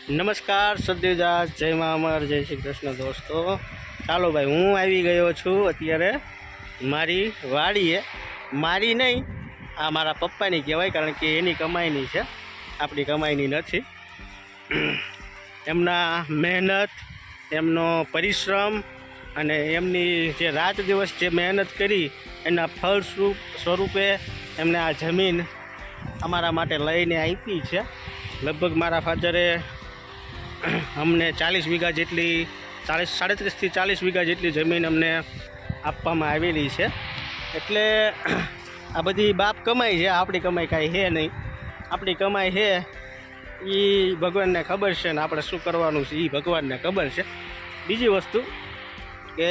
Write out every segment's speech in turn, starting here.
નમસ્કાર સદ્દેવદાસ, જય મા અમર, જય શ્રી કૃષ્ણ દોસ્તો। ચાલો ભાઈ, હું આવી ગયો છું અત્યારે મારી વાડીએ। મારી નહીં, આ મારા પપ્પાની કહેવાય, કારણ કે એની કમાઈની છે, આપણી કમાઈની નથી। એમના મહેનત, એમનો પરિશ્રમ અને એમની જે રાત દિવસ જે મહેનત કરી એના ફળ સ્વરૂપે એમને આ જમીન અમારા માટે લઈને આપી છે। લગભગ મારા ફાધરે અમને 40 વીઘા જેટલી 37 થી 40 વીઘા જેટલી જમીન અમને આપવામાં આવેલી છે। એટલે આ બધી બાપ કમાઈ છે, આપણી કમાઈ કાંઈ છે નહીં। આપણી કમાઈ છે એ ભગવાનને ખબર છે ને આપણે શું કરવાનું છે એ ભગવાનને ખબર છે। બીજી વસ્તુ કે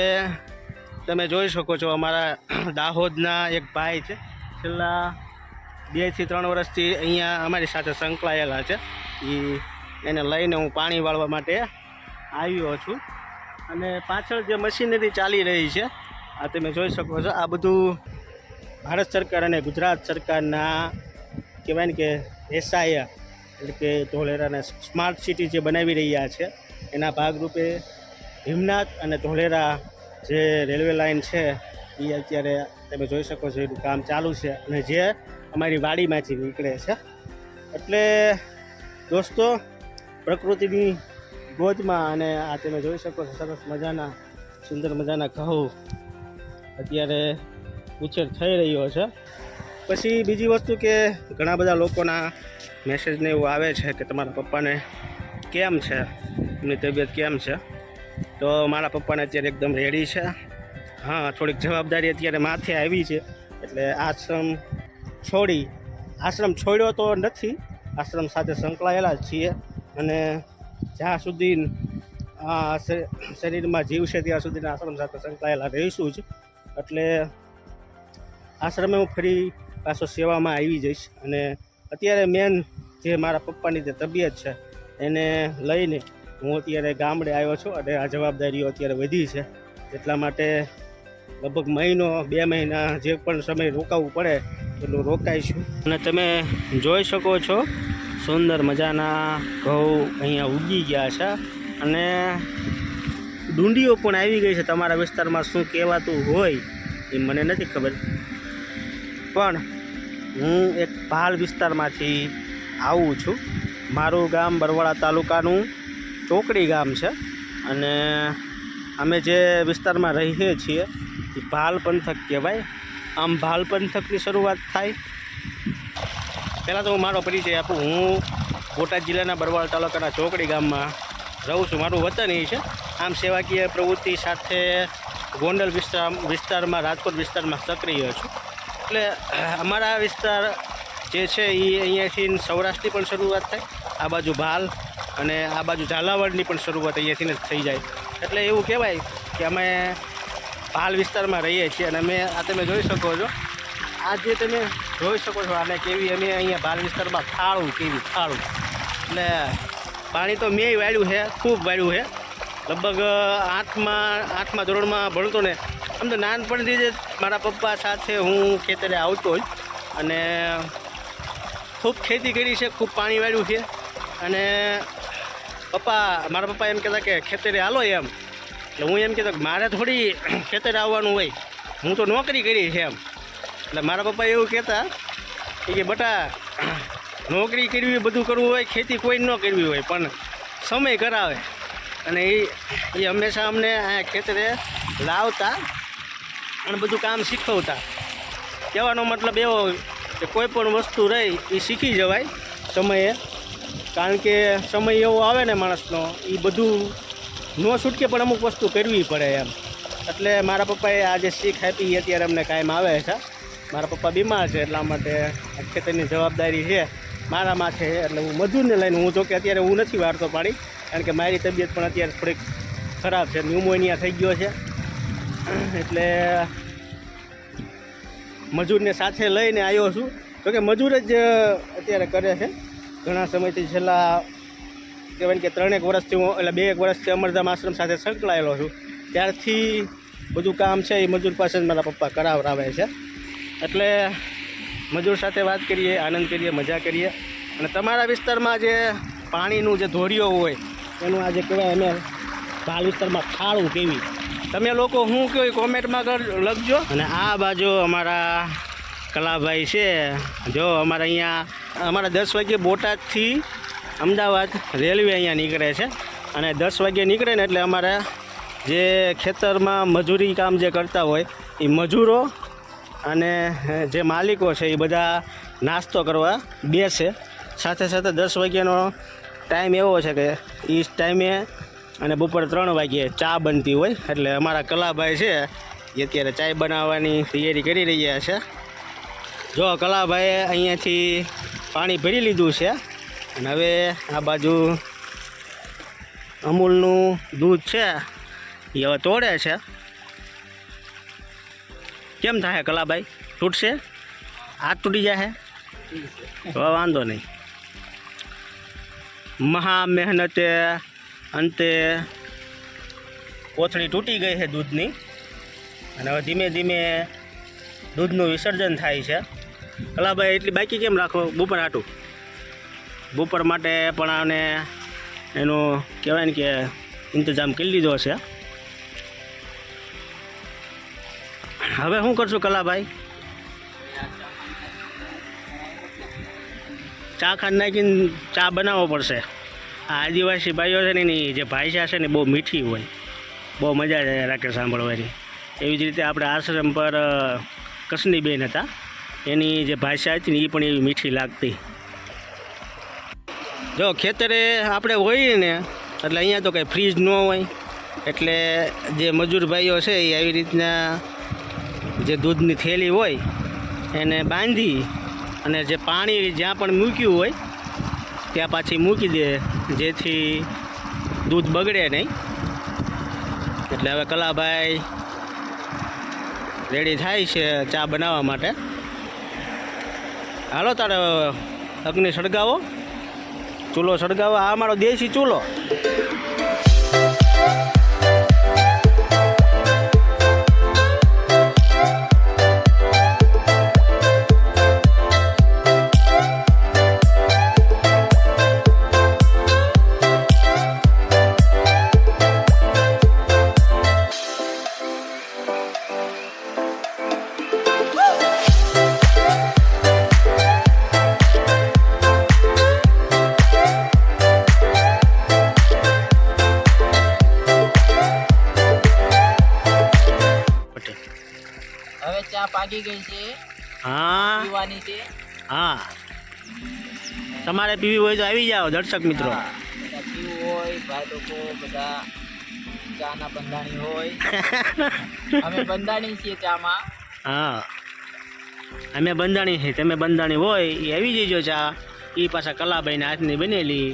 તમે જોઈ શકો છો, અમારા દાહોદના એક ભાઈ છે, છેલ્લા 2 થી 3 વર્ષથી અહીંયા અમારી સાથે સંકળાયેલા છે। એને લઈને હું પાણી વાળવા માટે આવ્યો છું। અને પાછળ જે મશીનરી ચાલી રહી છે આ તમે જોઈ શકો છો, આ બધું ભારત સરકાર અને ગુજરાત સરકારના કહેવાય ને કે એસઆઈ એટલે કે ધોલેરાને સ્માર્ટ સિટી જે બનાવી રહ્યા છે એના ભાગરૂપે ભીમનાથ અને ધોલેરા જે રેલવે લાઇન છે એ અત્યારે તમે જોઈ શકો છો એનું કામ ચાલુ છે, અને જે અમારી વાડીમાંથી નીકળે છે। એટલે દોસ્તો, પ્રકૃતિની ગોદમાં અને આ તમે જોઈ શકો છો સરસ મજાના સુંદર મજાના ઘઉં અત્યારે ઉછેર થઈ રહ્યો છે। પછી બીજી વસ્તુ કે ઘણા બધા લોકોના મેસેજને એવું આવે છે કે તમારા પપ્પાને કેમ છે, એમની તબિયત કેમ છે। તો મારા પપ્પાને અત્યારે એકદમ રેડી છે। હા, થોડીક જવાબદારી અત્યારે માથે આવી છે, એટલે આશ્રમ છોડ્યો તો નથી, આશ્રમ સાથે સંકળાયેલા જ છીએ। અને જ્યાં સુધી આ શરીરમાં જીવ છે ત્યાં સુધી આશ્રમ સાથે સંકળાયેલા રહીશું જ। એટલે આશ્રમે હું ફરી પાછો સેવામાં આવી જઈશ। અને અત્યારે મેન જે મારા પપ્પાની જે તબિયત છે એને લઈને હું અત્યારે ગામડે આવ્યો છું, અને આ જવાબદારીઓ અત્યારે વધી છે, એટલા માટે લગભગ 1-2 મહિના જે પણ સમય રોકાવું પડે એટલું રોકાઈશું। અને તમે જોઈ શકો છો સુંદર મજાના ઘઉં અહીંયા ઉગી ગયા છે, અને ડુંડીઓ પણ આવી ગઈ છે। તમારા વિસ્તારમાં શું કહેવાતું હોય એ મને નથી ખબર, પણ હું એક ભાલ વિસ્તારમાંથી આવું છું। મારું ગામ બરવાળા તાલુકાનું ચોકડી ગામ છે, અને અમે જે વિસ્તારમાં રહીએ છીએ એ ભાલ પંથક કહેવાય। આમ ભાલ પંથકની શરૂઆત થાય પહેલાં તો હું મારો પરિચય આપું। હું બોટાદ જિલ્લાના બરવાળા તાલુકાના ચોકડી ગામમાં રહું છું, મારું વતન એ છે। આમ સેવાકીય પ્રવૃત્તિ સાથે ગોંડલ વિસ્તારમાં રાજકોટ વિસ્તારમાં સક્રિય છું। એટલે અમારા વિસ્તાર જે છે એ અહીંયાથી સૌરાષ્ટ્રની પણ શરૂઆત થાય, આ બાજુ ભાલ અને આ બાજુ ઝાલાવાડની પણ શરૂઆત અહીંયાથી જ થઈ જાય। એટલે એવું કહેવાય કે અમે ભાલ વિસ્તારમાં રહીએ છીએ। અને અમે આ તમે જોઈ શકો છો, આ જે તમે જોઈ શકો છો આને કેવી અમે અહીંયા ભાલ વિસ્તારમાં થાળું એટલે પાણી તો મેં વાળ્યું છે, ખૂબ વાળ્યું છે। લગભગ 8મા ધોરણમાં ભણતો ને, આમ તો નાનપણથી જ મારા પપ્પા સાથે હું ખેતરે આવતો જ, અને ખૂબ ખેતી કરી છે, ખૂબ પાણી વાળ્યું છે। અને મારા પપ્પા એમ કહેતા કે ખેતરે હાલો એમ, એટલે હું એમ કહેતો કે મારે થોડી ખેતરે આવવાનું હોય, હું તો નોકરી કરી છે એમ। એટલે મારા પપ્પા એવું કહેતા કે બટા, નોકરી કરવી, બધું કરવું હોય, ખેતી કોઈ ન કરવી હોય, પણ સમય કરાવે। અને એ હંમેશા અમને આ ખેતરે લાવતા અને બધું કામ શીખવતા। કહેવાનો મતલબ એવો કે કોઈ પણ વસ્તુ રહી એ શીખી જવાય સમયે, કારણ કે સમય એવો આવે ને માણસનો, એ બધું ન છૂટકે પણ અમુક વસ્તુ કરવી પડે એમ। એટલે મારા પપ્પાએ આ જે શીખ આપી એ અત્યારે અમને કાયમ આવે છે। મારા પપ્પા બીમાર છે, એટલા માટે ખેતરની જવાબદારી છે મારા માથે। એટલે હું મજૂરને લઈને, હું જો કે અત્યારે હું નથી વાળતો પાણી, કારણ કે મારી તબિયત પણ અત્યારે થોડીક ખરાબ છે, ન્યુમોનિયા થઈ ગયો છે। એટલે મજૂરને સાથે લઈને આવ્યો છું, જોકે મજૂર જ અત્યારે કરે છે ઘણા સમયથી। છેલ્લા કહેવાય કે 3 વર્ષથી હું, એટલે 2 વર્ષથી અમરધામ આશ્રમ સાથે સંકળાયેલો છું, ત્યારથી બધું કામ છે એ મજૂર પાસે જ મારા પપ્પા કરાવરાવે છે। એટલે મજૂર સાથે વાત કરીએ, આનંદ કરીએ, મજા કરીએ। અને તમારા વિસ્તારમાં જે પાણીનું જે ધોરિયો હોય એનું આજે કહેવાય અમે ભાલ વિસ્તારમાં ખાળું કેવી. તમે લોકો શું કહો કોમેન્ટમાં લખજો. અને આ બાજુ અમારા કલાભાઈ છે. જો અમારા અહીંયા અમારા 10 વાગ્યે બોટાદથી અમદાવાદ રેલવે અહીંયા નીકળે છે અને 10 વાગ્યે નીકળે ને એટલે અમારે જે ખેતરમાં મજૂરી કામ જે કરતા હોય એ મજૂરો અને જે માલિકો છે એ બધા નાસ્તો કરવા બેસે. સાથે સાથે 10 વાગ્યાનો ટાઈમ એવો છે કે એ ટાઈમે અને બપોરે 3 વાગ્યે ચા બનતી હોય. એટલે અમારા કલાભાઈ છે એ અત્યારે ચાય બનાવવાની તૈયારી કરી રહ્યા છે. જો કલાભાઈએ અહીંયાથી પાણી ભરી લીધું છે અને હવે આ બાજુ અમૂલનું દૂધ છે એ હવે તોડે છે. કેમ થાય કલાભાઈ? તૂટશે? હાથ તૂટી જાય? હવે વાંધો નહીં. મહા મહેનતે અંતે કોથળી તૂટી ગઈ છે દૂધની અને હવે ધીમે ધીમે દૂધનું વિસર્જન થાય છે. કલાભાઈ એટલી બાકી કેમ રાખો? બપોર હાટું બપોર માટે પણ આને એનો કહેવાય ને કે ઇંતજામ કરી લીધો છે. હવે શું કરશું કલાભાઈ? ચા ખાંડ નાખીને ચા બનાવવો પડશે. આ આદિવાસી ભાઈઓ છે ને એની જે ભાષા છે ને બહુ મીઠી હોય, બહુ મજા રાખે સાંભળવાની. એવી જ રીતે આપણે આશ્રમ પર કસનીબેન હતા, એની જે ભાષા હતી ને એ પણ એવી મીઠી લાગતી. જો ખેતરે આપણે હોઈએ ને એટલે અહીંયા તો કંઈ ફ્રીજ ન હોય એટલે જે મજૂર ભાઈઓ છે એ આવી રીતના જે દૂધની થેલી હોય એને બાંધી અને જે પાણી જ્યાં પણ મૂક્યું હોય ત્યાં પાછી મૂકી દે જેથી દૂધ બગડે નહીં. એટલે હવે કલાભાઈ રેડી થાય છે ચા બનાવવા માટે. હાલો તારે અગ્નિ સળગાવો, ચૂલો સળગાવો. આ અમારો દેશી ચૂલો. હવે ચા પાકી ગઈ છે. હા પીવાની છે. હા, તમારે પીવી હોય તો આવી જાઓ દર્શક મિત્રો. બધા પીવું હોય ભાઈ લોકો બધા ચાના બંધાણી હોય. અમે બંધાણી છીએ ચામાં. હા, અમે બંધાણી છીએ, તમે બંધાણી હોય એ આવી જજો ચા. એ પાછા કલાભાઈના હાથની બનેલી.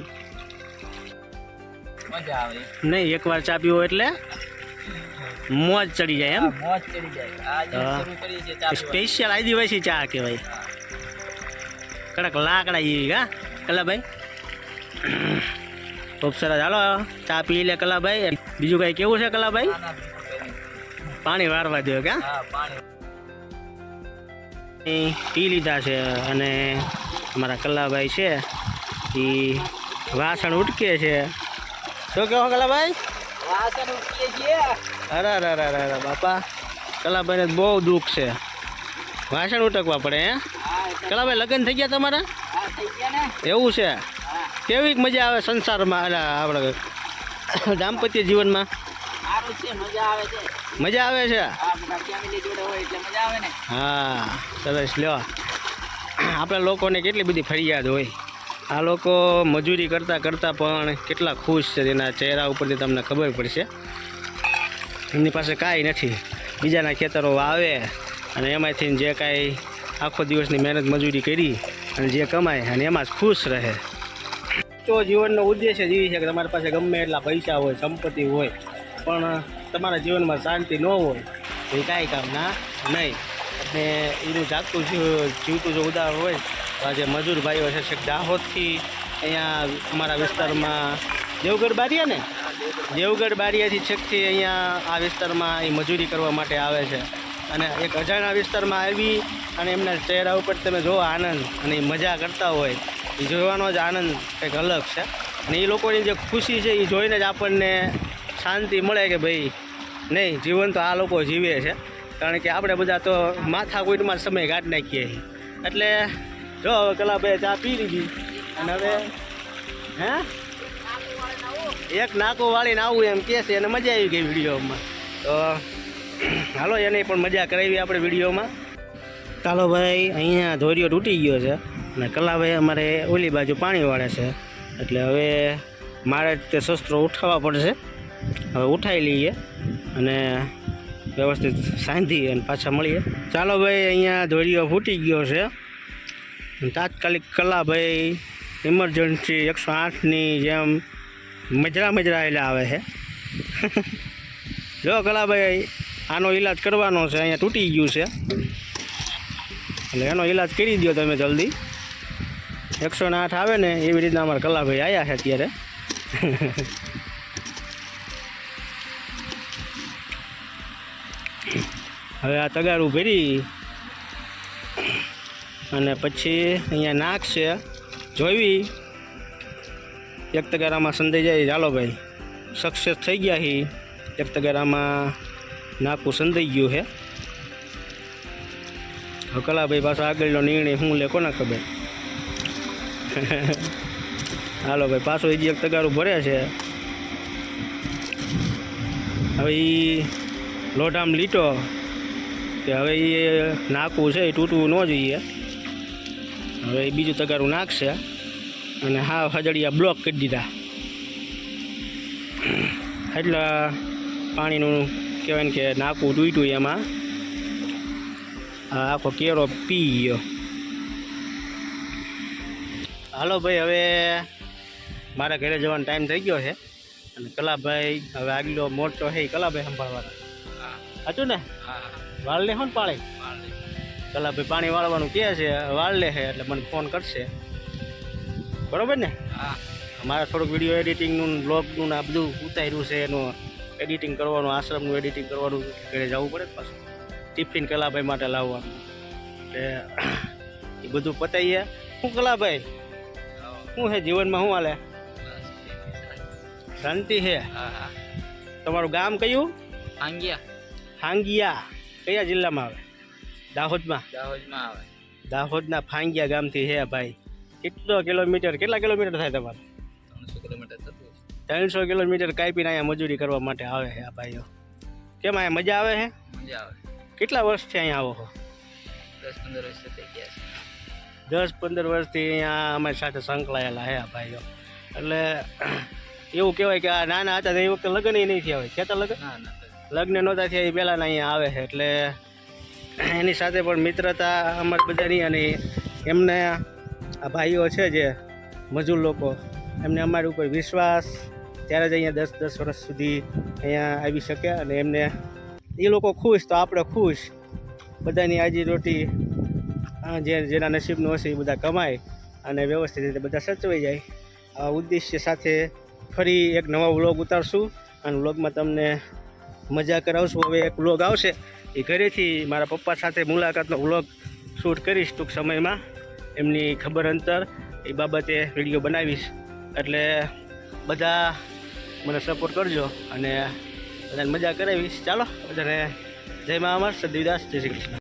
મજા આવે નહીં, એકવાર ચા પીવો એટલે મોજ ચડી જાય એમ. મોજ ચડી જાય. આજે શરૂ કરી છે ચા પીવાની. સ્પેશિયલ આદિવાસી ચા કહેવાય. કડક લાકડા જેવી કા કલાભાઈ? ખૂબ સરસ. હાલો ચા પી લે કલાભાઈ. બીજું કાંઈ કેવું છે કલાભાઈ? પાણી વારવા દો કા? હા, પાણી પી લીધા છે અને અમારા કલાભાઈ છે એ વાસણ ઉટકે છે. શું કહો કલાભાઈ? વાસણ ઉકળીએ છીએ. અરે અરે અરે અરે બાપા, કલાભાઈને બહુ દુઃખ છે, વાસણ ઉટકવા પડે. હે કલાભાઈ, લગ્ન થઈ ગયા તમારા? હા, થઈ ગયા ને. એવું છે? હા, કેવી મજા આવે સંસારમાં, એટલે આપણે દાંપત્ય જીવનમાં? સારું છે, મજા આવે છે. મજા આવે છે? હા, બધા ફેમિલી જોડે હોય એટલે મજા આવે ને. હા, સરસ. લ્યો, આપણા લોકોને કેટલી બધી ફરિયાદ હોય. આ લોકો મજૂરી કરતાં કરતાં પણ કેટલા ખુશ છે, તેના ચહેરા ઉપરથી તમને ખબર પડશે. એમની પાસે કાંઈ નથી, બીજાના ખેતરો વાવે અને એમાંથી જે કાંઈ આખો દિવસની મહેનત મજૂરી કરી અને જે કમાય અને એમાં જ ખુશ રહે. તો જીવનનો ઉદ્દેશ્ય જ એ છે કે તમારી પાસે ગમે એટલા પૈસા હોય, સંપત્તિ હોય, પણ તમારા જીવનમાં શાંતિ ન હોય તો એ કાંઈ કામના નહીં. અને એનું જાગતું જીવતું જો ઉદાહરણ હોય તો આજે મજૂર ભાઈઓ છે છેક દાહોદથી અહીંયા અમારા વિસ્તારમાં દેવગઢ બારિયા ને દેવગઢ બારિયાથી છેકથી અહીંયા આ વિસ્તારમાં એ મજૂરી કરવા માટે આવે છે. અને એક અજાણ્યા વિસ્તારમાં આવી અને એમના ચહેરા ઉપર તમે જો આનંદ અને એ મજા કરતા હોય એ જોવાનો જ આનંદ કંઈક અલગ છે. અને એ લોકોની જે ખુશી છે એ જોઈને જ આપણને શાંતિ મળે કે ભાઈ નહીં, જીવન તો આ લોકો જીવે છે. કારણ કે આપણે બધા તો માથાકૂટમાં સમય કાઢી નાખીએ છીએ. એટલે જો હવે કલાભાઈ ચા પી લીધી અને હવે એક નાકું વાળીને આવું એમ કહે છે અને મજા આવી ગઈ વિડીયોમાં. તો હાલો એને પણ મજા કરાવી આપણે વિડીયોમાં. ચાલો ભાઈ, અહીંયા ધોરીઓ તૂટી ગયો છે અને કલાભાઈ અમારે ઓલી બાજુ પાણી વાળે છે. એટલે હવે મારે તે શસ્ત્રો ઉઠાવવા પડશે. હવે ઉઠાવી લઈએ અને વ્યવસ્થિત સાંધી અને પાછા મળીએ. ચાલો ભાઈ, અહીંયા ધોરીઓ ફૂટી ગયો છે. તાત્કાલિક કલાભાઈ ઇમરજન્સી 108ની જેમ મજરા એટલે આવે છે. જો કલાભાઈ, આનો ઈલાજ કરવાનો છે. અહીંયા તૂટી ગયું છે એટલે એનો ઈલાજ કરી દો તમે જલ્દી. 108 આવે ને એવી રીતના અમારા કલાભાઈ આવ્યા છે અત્યારે. હવે આ તગારું ભરી અને પછી અહીંયા નાખશે. જોઈવી એક તગારામાં સંધાઈ જાય. ચાલો ભાઈ, સક્સેસ થઈ ગયા હી. એક તગારામાં નાખું સંધાઈ ગયું છે. હવે કલાભાઈ પાછો આગળનો નિર્ણય શું લે કોને ખબર. હાલો ભાઈ, પાછો હજી એક તગારું ભરે છે. હવે એ લોઢામ લીટો કે હવે એ નાખવું છે, એ તૂટવું ન જોઈએ. હવે એ બીજું તગારું નાખશે અને હા હજડિયા બ્લોક કરી દીધા. એટલે પાણીનું કહેવાય ને કે નાકું તૂટ્યું એમાં આખો કેરો પી ગયો. હાલો ભાઈ, હવે મારા ઘરે જવાનો ટાઈમ થઈ ગયો છે અને કલાભાઈ હવે આગલો મોરચો છે એ કલાભાઈ સંભાળવાના. હતું ને? વાળ લે હો ને પાળે. કલાભાઈ પાણી વાળવાનું કહે છે, વાળ લે છે એટલે મને ફોન કરશે. બરોબર ને? મારે થોડુંક વિડીયો એડિટિંગનું બ્લોગનું આ બધું ઉતાર્યું છે. એનું એડિટિંગ કરવાનું, આશ્રમનું એડિટિંગ કરવાનું, ઘરે જવું પડે પાછું. ટિફિન કલાભાઈ માટે લાવવાનું એટલે એ બધું પતાવીએ. શું કલાભાઈ, શું છે જીવનમાં, શું હાલે? શાંતિ છે? તમારું ગામ કયું? ફાંગિયા. કયા જિલ્લામાં આવે? દાહોદમાં આવે. દાહોદના ફાંગિયા ગામથી છે ભાઈ. કેટલા કિલોમીટર થાય તમારે? 300 કિલોમીટર કાપીને અહીંયા મજૂરી કરવા માટે આવે છે આ ભાઈઓ. કેમ અહીંયા મજા આવે છે? કેટલા વર્ષથી અહીંયા આવો છો? 10-15 વર્ષથી અહીંયા અમારી સાથે સંકળાયેલા છે આ ભાઈઓ. એટલે એવું કહેવાય કે આ નાના હતા એ વખતે લગ્ન નહીં થયા હોય. ખેતા લગ્ન નહોતા થયા એ પહેલાંના અહીંયા આવે છે. એટલે એની સાથે પણ મિત્રતા અમારી બધાની. અને એમને આ ભાઈઓ છે જે મજૂર લોકો, એમને અમારી ઉપર વિશ્વાસ ત્યારે જ અહીંયા 10 વર્ષ સુધી અહીંયા આવી શકે. અને એમને એ લોકો ખુશ તો આપણે ખુશ. બધાની આજી રોટી જેના નસીબનું હશે એ બધા કમાય અને વ્યવસ્થિત રીતે બધા સચવાઈ જાય. આ ઉદ્દેશ્ય સાથે ફરી એક નવા વ્લોગ ઉતારશું અને વ્લોગમાં તમને મજા કરાવશું. હવે એક વ્લોગ આવશે એ ઘરેથી મારા પપ્પા સાથે મુલાકાતનો વ્લોગ શૂટ કરીશ ટૂંક સમયમાં. એમની ખબર અંતર એ બાબતે વિડીયો બનાવીશ. એટલે બધા મને સપોર્ટ કરજો અને બધાને મજા કરાવીશ. ચાલો બધાને જય મા અમર, સદવિદાસ, જય શ્રી કૃષ્ણ.